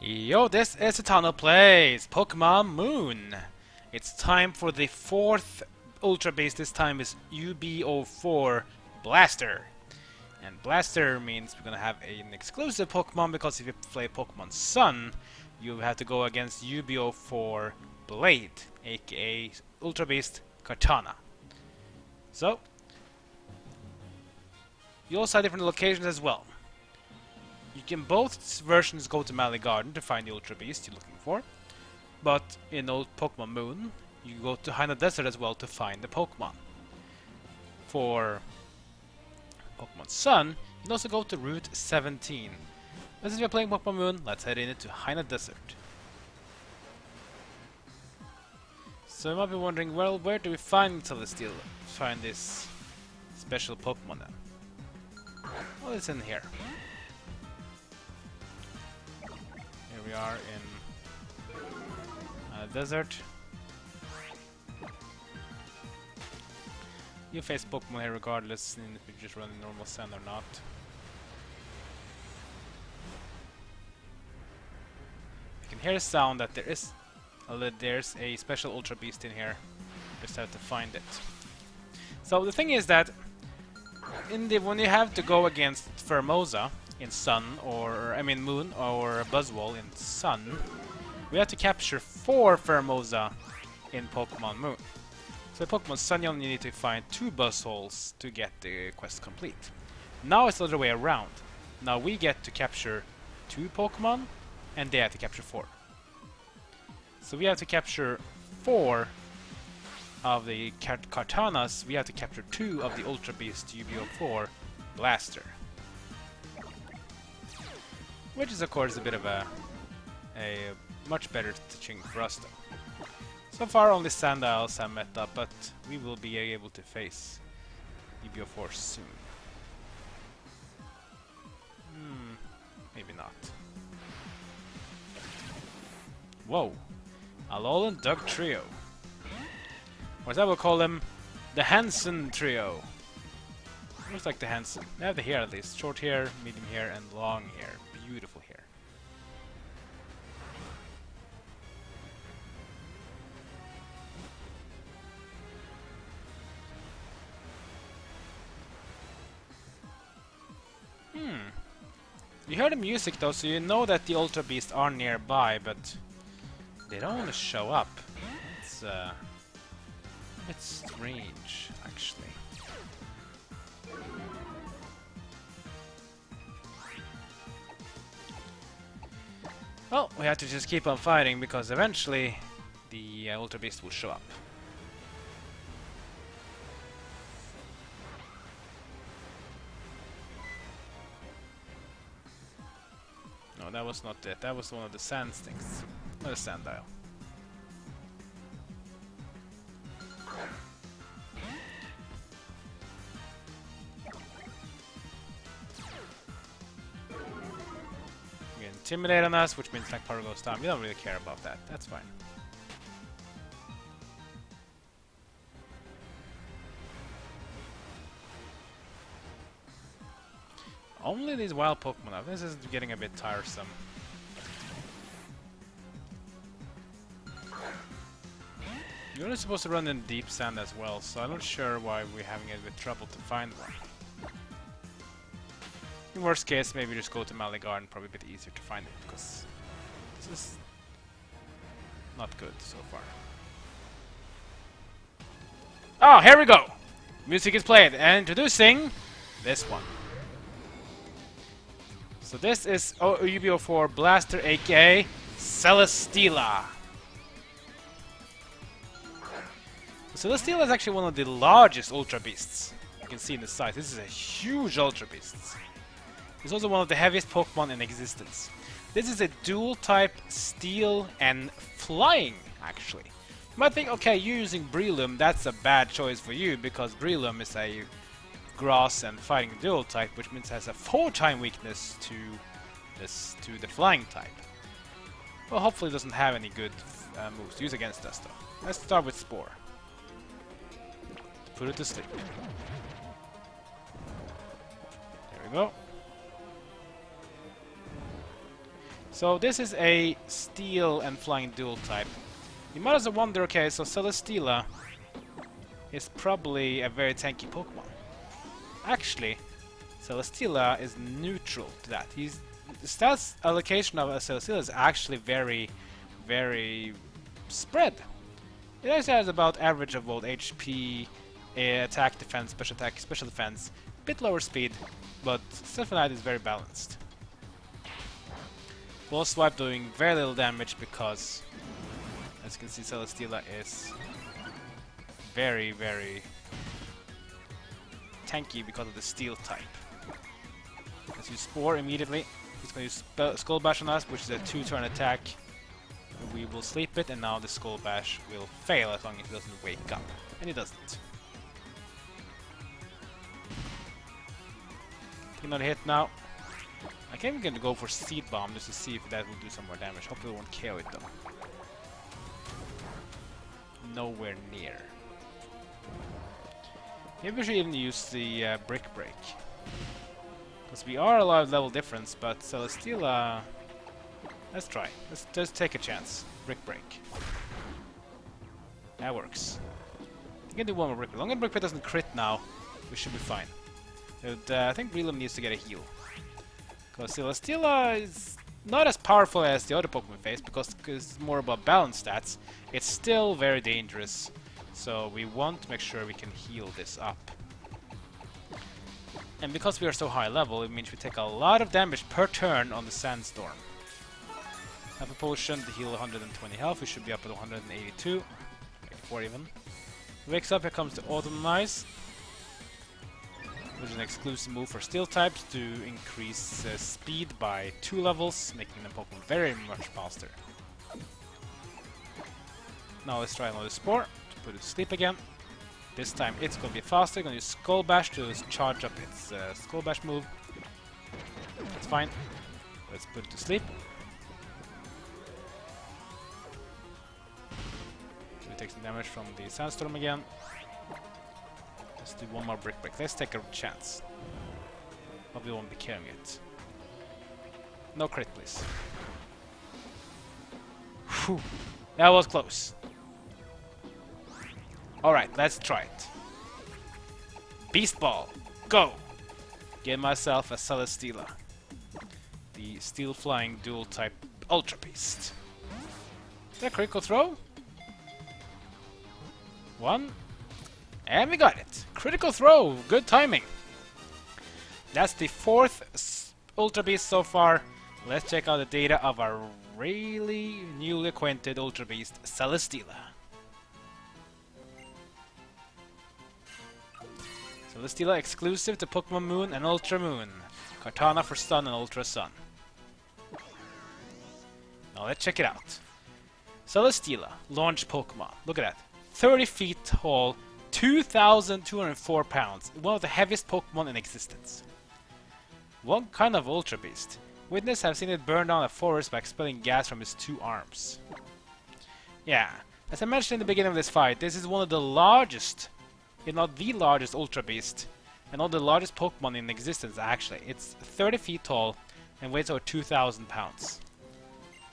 Yo, this is Eternal Plays Pokemon Moon. It's time for the fourth Ultra Beast. This time is UB-04 Blaster. And Blaster means we're gonna have an exclusive Pokemon, because if you play Pokemon Sun, you have to go against UB-04 Blade, aka Ultra Beast Katana. So, you also have different locations as well. You can both versions go to Malie Garden to find the Ultra Beast you're looking for, but in old Pokemon Moon, you go to Haina Desert as well to find the Pokemon. For Pokemon Sun, you can also go to Route 17. But since we're playing Pokemon Moon, let's head into Haina Desert. So you might be wondering, well, where do we find Celesteela? Find this special Pokemon then? Well, it's in here. Here we are in a desert. You face Pokemon here regardless, if you just run in normal sand or not. You can hear a sound that there's a special Ultra Beast in here. Just have to find it. So the thing is that when you have to go against Formosa in Sun, or Moon, or Buzzwole in Sun, we have to capture 4 Formosa in Pokemon Moon. So in Pokemon Sun you only need to find 2 Buzzwoles to get the quest complete. Now it's the other way around. Now we get to capture 2 Pokemon, and they have to capture 4. So we have to capture 4 of the Katanas, we have to capture 2 of the Ultra Beast UB-04 Blaster. Which is of course a bit of a much better teaching for us though. So far only Sandiles have met up, but we will be able to face UB-04 soon. Maybe not. Whoa! Alolan Doug Trio. Or as I will call them, the Hansen Trio. Looks like the Hansen. They have the hair at least. Short hair, medium hair, and long hair. Beautiful hair. You hear the music though, so you know that the Ultra Beasts are nearby, but they don't want to show up. It's strange, actually. Well, we have to just keep on fighting, because eventually the Ultra Beast will show up. No, that was not it. That was one of the sand things. Not a Sandile. Intimidate on us, which means like power goes down. We don't really care about that. That's fine. Only these wild Pokemon. This is getting a bit tiresome. You're only supposed to run in deep sand as well, so I'm not sure why we're having a bit trouble to find one. In worst case, maybe just go to Malie Garden, probably a bit easier to find it, because this is not good so far. Oh, here we go! Music is played, and introducing this one. So this is UB-04 Blaster, aka Celesteela. Celesteela is actually one of the largest Ultra Beasts. You can see in the size. This is a huge Ultra Beast. It's also one of the heaviest Pokemon in existence. This is a dual type Steel and Flying, actually. You might think, okay, you're using Breloom, that's a bad choice for you, because Breloom is a Grass and Fighting dual type, which means it has a 4-time weakness to the Flying type. Well, hopefully it doesn't have any good moves to use against us, though. Let's start with Spore. Put it to sleep. There we go. So this is a steel and flying dual type. You might as well wonder, okay, so Celesteela is probably a very tanky Pokemon. Actually, Celesteela is neutral to that. The stats allocation of a Celesteela is actually very, very spread. It actually has about average of both HP, attack, defense, special attack, special defense, bit lower speed, but stuff like that is very balanced. Full swipe doing very little damage because, as you can see, Celesteela is very, very tanky because of the steel type. Let's use Spore immediately. He's going to use Skull Bash on us, which is a 2-turn attack. We will sleep it, and now the Skull Bash will fail as long as he doesn't wake up. And he doesn't. Take another hit now. I think I'm going to go for Seed Bomb just to see if that will do some more damage. Hopefully it won't KO it though. Nowhere near. Maybe we should even use the Brick Break. Because we are a lot of level difference, but Celesteela... let's try. Let's just take a chance. Brick Break. That works. We can do one more Brick Break. As long as Brick Break doesn't crit now, we should be fine. But, I think Relum needs to get a heal. Because Celesteela is not as powerful as the other Pokemon face, because it's more about balance stats. It's still very dangerous, so we want to make sure we can heal this up. And because we are so high level, it means we take a lot of damage per turn on the Sandstorm. Have a potion to heal 120 health, we should be up at 182, 84 even. Wakes up, here comes the Autumn Ice, which is an exclusive move for steel types to increase speed by 2 levels, making the Pokemon very much faster. Now let's try another Spore to put it to sleep again. This time it's going to be faster. Going to use Skull Bash to charge up its Skull Bash move. That's fine. Let's put it to sleep. So we take some damage from the Sandstorm again. Let's do one more Brick Break. Let's take a chance. Hope we won't be carrying it. No crit, please. Whew. That was close. Alright, let's try it. Beast Ball. Go! Get myself a Celesteela. The Steel Flying Dual Type Ultra Beast. Is that a critical throw? 1. And we got it. Critical throw. Good timing. That's the 4th Ultra Beast so far. Let's check out the data of our really newly acquainted Ultra Beast, Celesteela. Celesteela exclusive to Pokemon Moon and Ultra Moon. Kartana for Sun and Ultra Sun. Now let's check it out. Celesteela, launch Pokemon. Look at that. 30 feet tall, 2,204 pounds. One of the heaviest Pokemon in existence. One kind of Ultra Beast. Witness have seen it burn down a forest by expelling gas from its 2 arms. Yeah, as I mentioned in the beginning of this fight, this is one of the largest, if not the largest Ultra Beast, and one of the largest Pokemon in existence actually. It's 30 feet tall and weighs over 2,000 pounds.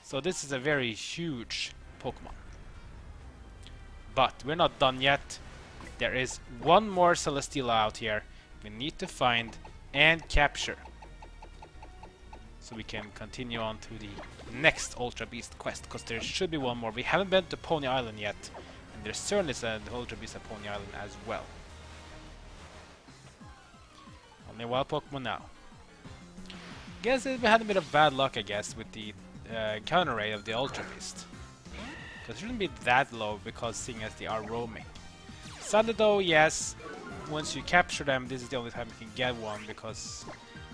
So this is a very huge Pokemon. But we're not done yet. There is one more Celesteela out here we need to find and capture. So we can continue on to the next Ultra Beast quest, because there should be one more. We haven't been to Poni Island yet, and there certainly is an Ultra Beast at Poni Island as well. Only wild Pokemon now. Guess we had a bit of bad luck, I guess, with the counter rate of the Ultra Beast. Because it shouldn't be that low, because seeing as they are roaming. Sadly though, yes, once you capture them, this is the only time you can get one, because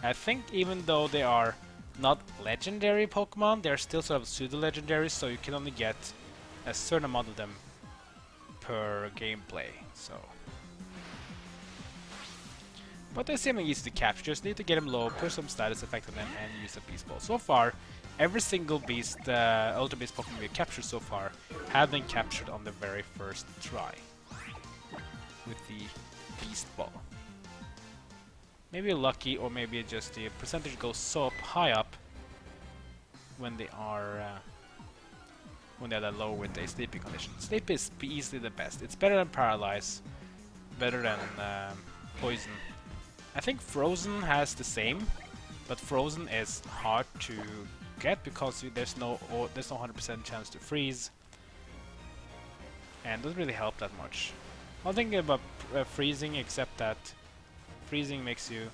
I think even though they are not legendary Pokemon, they're still sort of pseudo-legendary, so you can only get a certain amount of them per gameplay, so. But they're seemingly easy to capture, just need to get them low, put some status effect on them, and use a Beast Ball. So far, every single beast, Ultra Beast Pokemon we've captured so far have been captured on the very first try with the Beast Ball. Maybe lucky, or maybe just the percentage goes so high up when they are when they're that low with a sleeping condition. Sleep is easily the best. It's better than paralyze, better than poison. I think frozen has the same, but frozen is hard to get because there's no 100% chance to freeze, and doesn't really help that much. I'm thinking about freezing, except that freezing makes you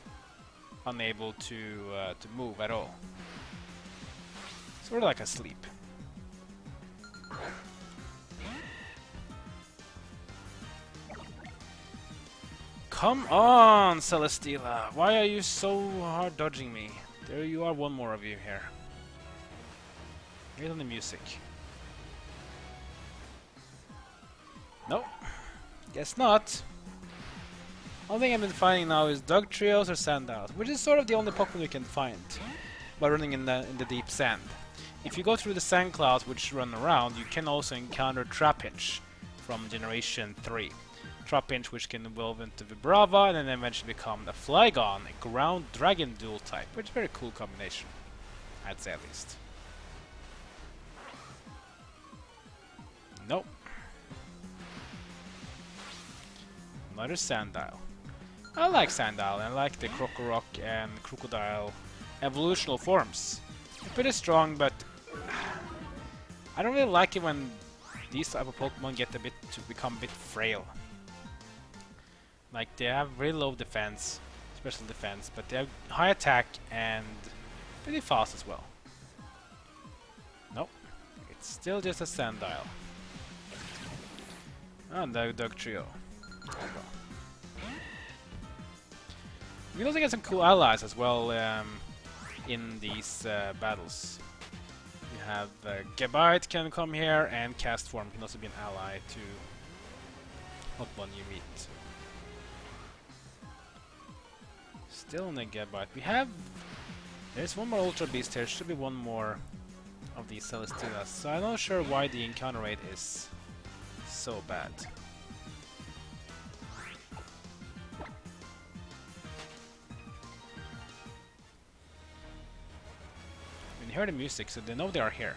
unable to move at all. Sort of like a sleep. Come on, Celesteela! Why are you so hard dodging me? There you are, one more of you here. Here's on the music. Nope. Guess not. Only thing I've been finding now is dog trios or sand owls, which is sort of the only Pokemon you can find by running in the deep sand. If you go through the sand clouds which run around, you can also encounter Trapinch from Generation 3. Trapinch, which can evolve into Vibrava and then eventually become a Flygon, a ground dragon dual type, which is a very cool combination, I'd say at least. Nope. Another Sandile. I like Sandile, and I like the Crocorock and Crocodile evolutional forms. They're pretty strong, but I don't really like it when these type of Pokemon get become a bit frail. Like, they have very low defense, special defense, but they have high attack and pretty fast as well. Nope. It's still just a Sandile. And the Dog Trio. We also get some cool allies as well in these battles. You have Gabite can come here, and Castform can also be an ally to Pokemon you meet. Still in the Gabite. There's one more Ultra Beast here. Should be one more of these Celesteelas. So I'm not sure why the encounter rate is so bad. You can hear the music, so they know they are here.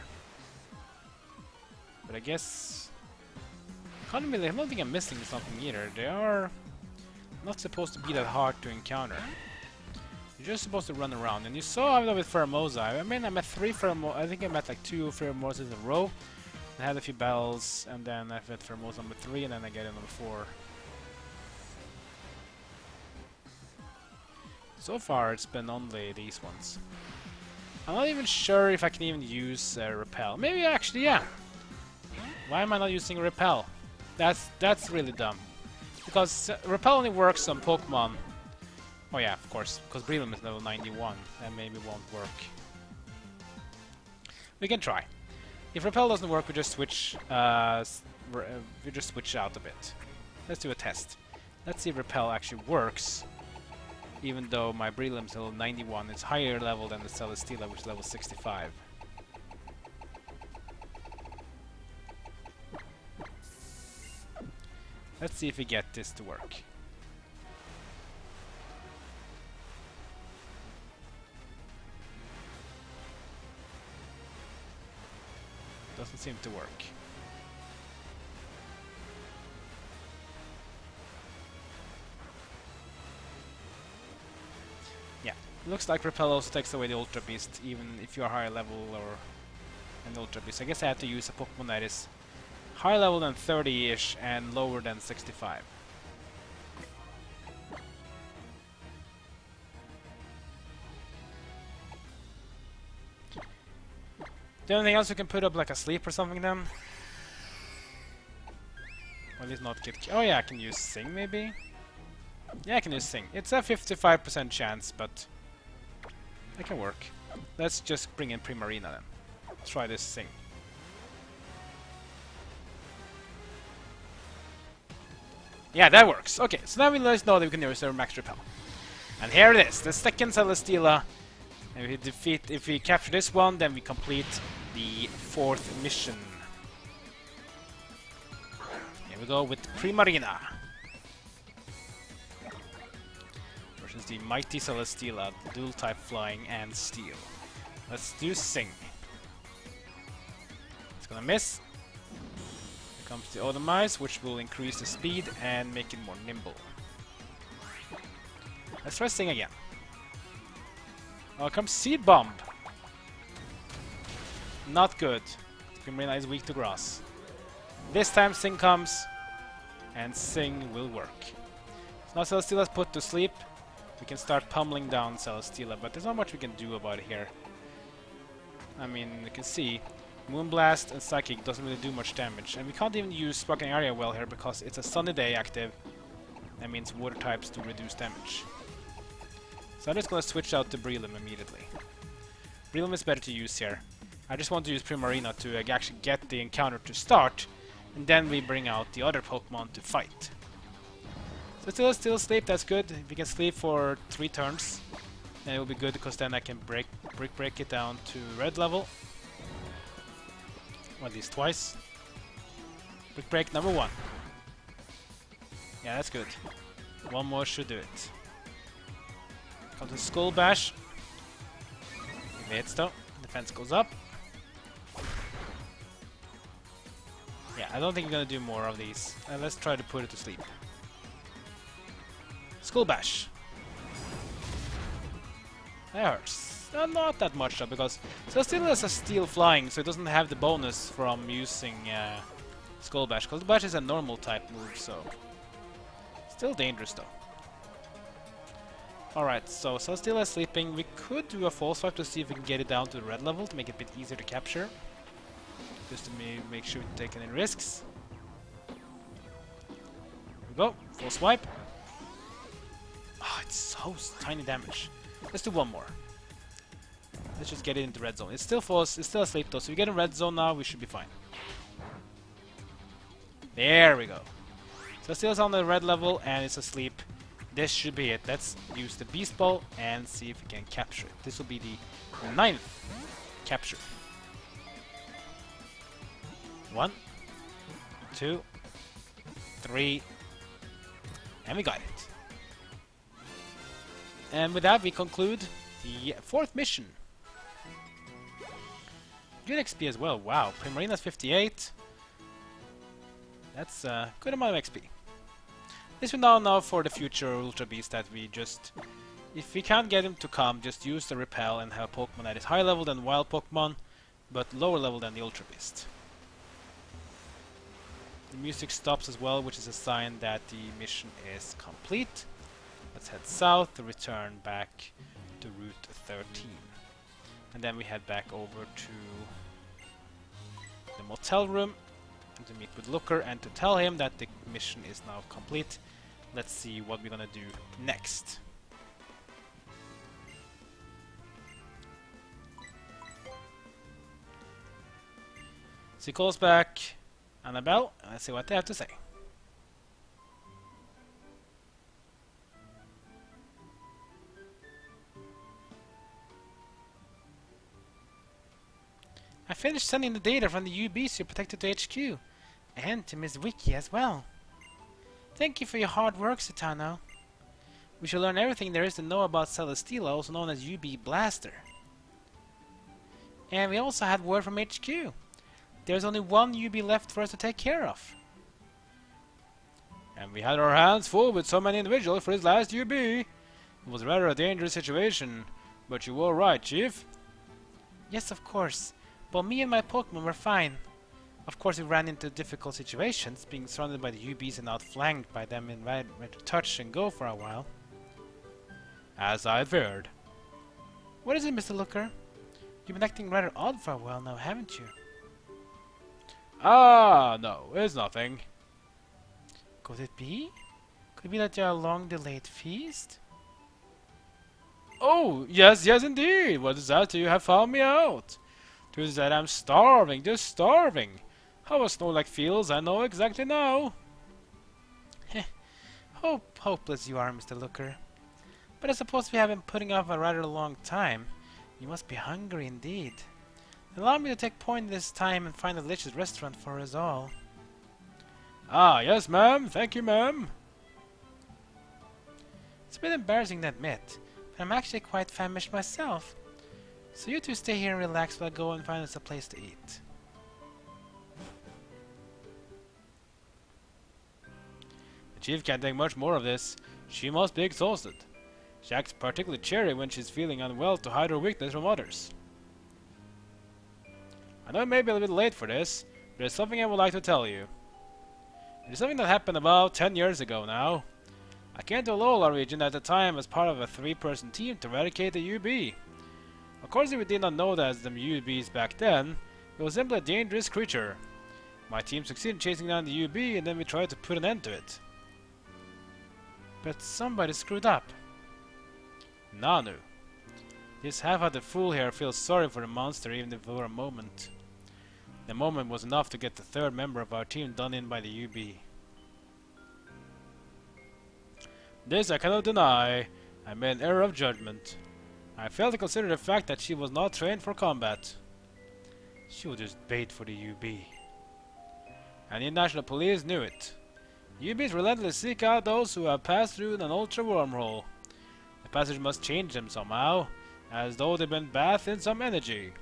But I guess I don't think I'm missing something either. They are not supposed to be that hard to encounter. You're just supposed to run around. And you saw that with Pheromosa. I mean, I met 3 Pheromosa. I think I met like 2 Pheromosas in a row. I had a few battles, and then I met Pheromosa number 3, and then I get number 4. So far, it's been only these ones. I'm not even sure if I can even use repel. Maybe actually, yeah. Why am I not using repel? That's really dumb. Because repel only works on Pokemon. Oh yeah, of course, because Breloom is level 91. That maybe won't work. We can try. If repel doesn't work, we just switch. We just switch out a bit. Let's do a test. Let's see if repel actually works. Even though my Breloom is level 91, it's higher level than the Celesteela, which is level 65. Let's see if we get this to work. Doesn't seem to work. Yeah, looks like repel also takes away the Ultra Beast, even if you are higher level or an Ultra Beast. I guess I have to use a Pokemon that is higher level than 30-ish and lower than 65. Is there anything else you can put up, like a sleep or something then? Or at least not get... Oh yeah, I can use Sing maybe? Yeah, I can use Sing. It's a 55% chance, but it can work. Let's just bring in Primarina then. Try this Sing. Yeah, that works. Okay, so now we let us know that we can use our Max Repel. And here it is, the second Celesteela. And if we capture this one, then we complete the 4th mission. Here we go with Primarina versus the mighty Celesteela, dual type flying and steel. Let's do Sing. It's gonna miss. Here comes the Automize, which will increase the speed and make it more nimble. Let's try Sing again. Oh, comes Seed Bomb. Not good. Primarina is weak to grass. This time Sing comes, and Sing will work. So now Celesteela's put to sleep. We can start pummeling down Celesteela, but there's not much we can do about it here. I mean, you can see Moonblast and Psychic doesn't really do much damage, and we can't even use Sparkling Area well here because it's a sunny day active. That means water types do reduce damage. So I'm just gonna switch out to Breloom immediately. Breloom is better to use here. I just want to use Primarina to actually get the encounter to start, and then we bring out the other Pokemon to fight. So still sleep, that's good. If we can sleep for 3 turns, then it will be good because then I can break it down to red level. Or at least twice. Break number 1. Yeah, that's good. 1 more should do it. Comes the Skull Bash. If it hits though, defense goes up. Yeah, I don't think we're gonna do more of these. Let's try to put it to sleep. Skull Bash. That hurts. Not that much though, because Celesteela has a Steel Flying, so it doesn't have the bonus from using Skull Bash. Skull Bash is a normal type move, so still dangerous though. Alright, so Celesteela is sleeping. We could do a False Swipe to see if we can get it down to the red level to make it a bit easier to capture. Just to make sure we take any risks. Here we go, Full Swipe. Oh, it's so tiny damage. Let's do 1 more. Let's just get it into red zone. It's still false, it's still asleep though, so we get in red zone now, we should be fine. There we go. So Celesteela's on the red level and it's asleep. This should be it. Let's use the Beast Ball and see if we can capture it. This will be the 9th capture. 1, 2, 3, and we got it. And with that we conclude the 4th mission. Good XP as well. Wow, Primarina's 58. That's a good amount of XP. This will now know for the future Ultra Beast that we just, if we can't get him to come, just use the repel and have a Pokemon that is higher level than wild Pokemon, but lower level than the Ultra Beast. The music stops as well, which is a sign that the mission is complete. Let's head south to return back to Route 13. And then we head back over to the motel room to meet with Looker and to tell him that the mission is now complete. Let's see what we're gonna do next. So he calls back Annabelle, and let's see what they have to say. I finished sending the data from the UB to Protected to HQ, and to Ms. Wiki as well. Thank you for your hard work, Satano. We shall learn everything there is to know about Celesteela, also known as UB Blaster. And we also had word from HQ. There's only 1 UB left for us to take care of. And we had our hands full with so many individuals for this last UB. It was rather a dangerous situation, but you were right, Chief. Yes, of course. But me and my Pokemon were fine. Of course, we ran into difficult situations, being surrounded by the UBs and outflanked by them and ready to touch and go for a while. As I feared. What is it, Mr. Looker? You've been acting rather odd for a while now, haven't you? Ah, no, it's nothing. Could it be? Could it be that you're a long-delayed feast? Oh, yes, indeed. What is that? You have found me out. Tis that I'm starving, just starving. How a Snorlax feels, I know exactly now. Heh. Hopeless you are, Mr. Looker. But I suppose we have been putting off a rather long time. You must be hungry indeed. Allow me to take point this time and find a delicious restaurant for us all. Ah, yes, ma'am. Thank you, ma'am. It's a bit embarrassing to admit, but I'm actually quite famished myself. So you two stay here and relax while I go and find us a place to eat. The chief can't take much more of this. She must be exhausted. She acts particularly cheery when she's feeling unwell to hide her weakness from others. I know it may be a little bit late for this, but there's something I would like to tell you. It is something that happened about 10 years ago now. I came to Ula'ula region at the time as part of a 3-person team to eradicate the UB. Of course we did not know that as the UBs back then, it was simply a dangerous creature. My team succeeded in chasing down the UB and then we tried to put an end to it. But somebody screwed up. Nanu. This half-hearted fool here feels sorry for the monster even if for a moment. The moment was enough to get the 3rd member of our team done in by the UB. This I cannot deny. I made an error of judgment. I failed to consider the fact that she was not trained for combat. She was just bait for the UB. And the National Police knew it. UBs relentlessly seek out those who have passed through an ultra wormhole. The passage must change them somehow, as though they've been bathed in some energy.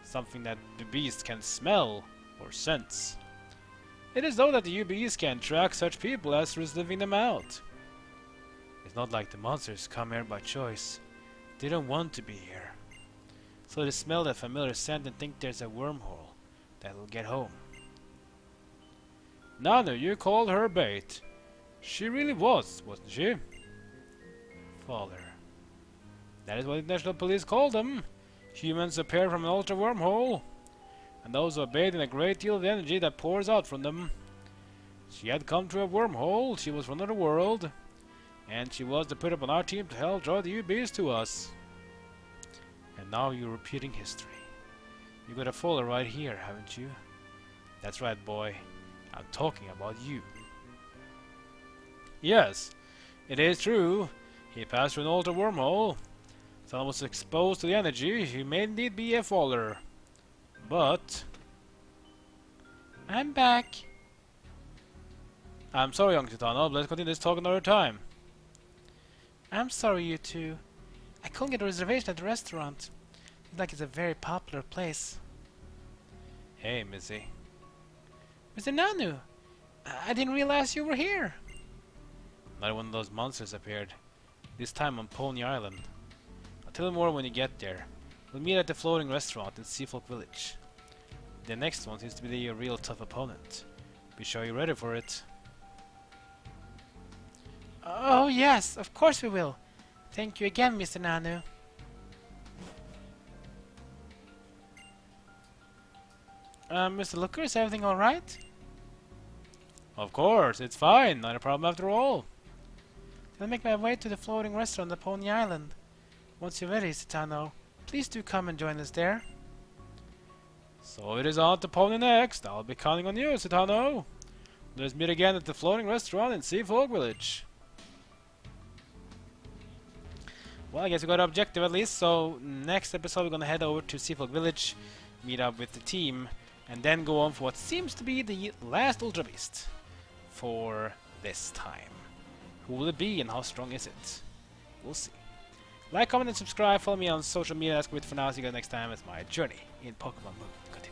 Something that the beast can smell or sense. It is though that the UBs can track such people as through sniffing them out. It's not like the monsters come here by choice. They don't want to be here. So they smell that familiar scent and think there's a wormhole that will get home. Nanu, you called her bait. She really was, wasn't she? Father. That is what the National Police called them. Humans appear from an ultra wormhole, and those who are bathed in a great deal of energy that pours out from them. She had come through a wormhole, she was from another world, and she was to put up on our team to help draw the UBs to us. And now you're repeating history. You got a follower right here, haven't you? That's right, boy. I'm talking about you. Yes, it is true. He passed through an ultra wormhole. Someone was exposed to the energy. He may indeed be a faller. But I'm back. I'm sorry, young Titano, but let's continue this talk another time. I'm sorry, you two. I couldn't get a reservation at the restaurant. Looks like it's a very popular place. Hey, Missy. Mr. Nanu, I didn't realize you were here. Another one of those monsters appeared. This time on Poni Island. I'll tell you more when you get there. We'll meet at the floating restaurant in Seafolk Village. The next one seems to be a real tough opponent. Be sure you're ready for it. Oh yes, of course we will. Thank you again, Mr. Nanu. Mr. Looker, is everything alright? Of course, it's fine. Not a problem after all. I'll make my way to the floating restaurant on Poni Island. Once you're ready, Citano, please do come and join us there. So it is on to Poni next. I'll be counting on you, Citano. Let's meet again at the floating restaurant in Seafolk Village. Well, I guess we got an objective at least, so next episode we're gonna head over to Seafolk Village, meet up with the team, and then go on for what seems to be the last Ultra Beast for this time. Who will it be and how strong is it? We'll see. Like, comment, and subscribe. Follow me on social media. That's good for now. See you guys next time as my journey in Pokemon Moon continues.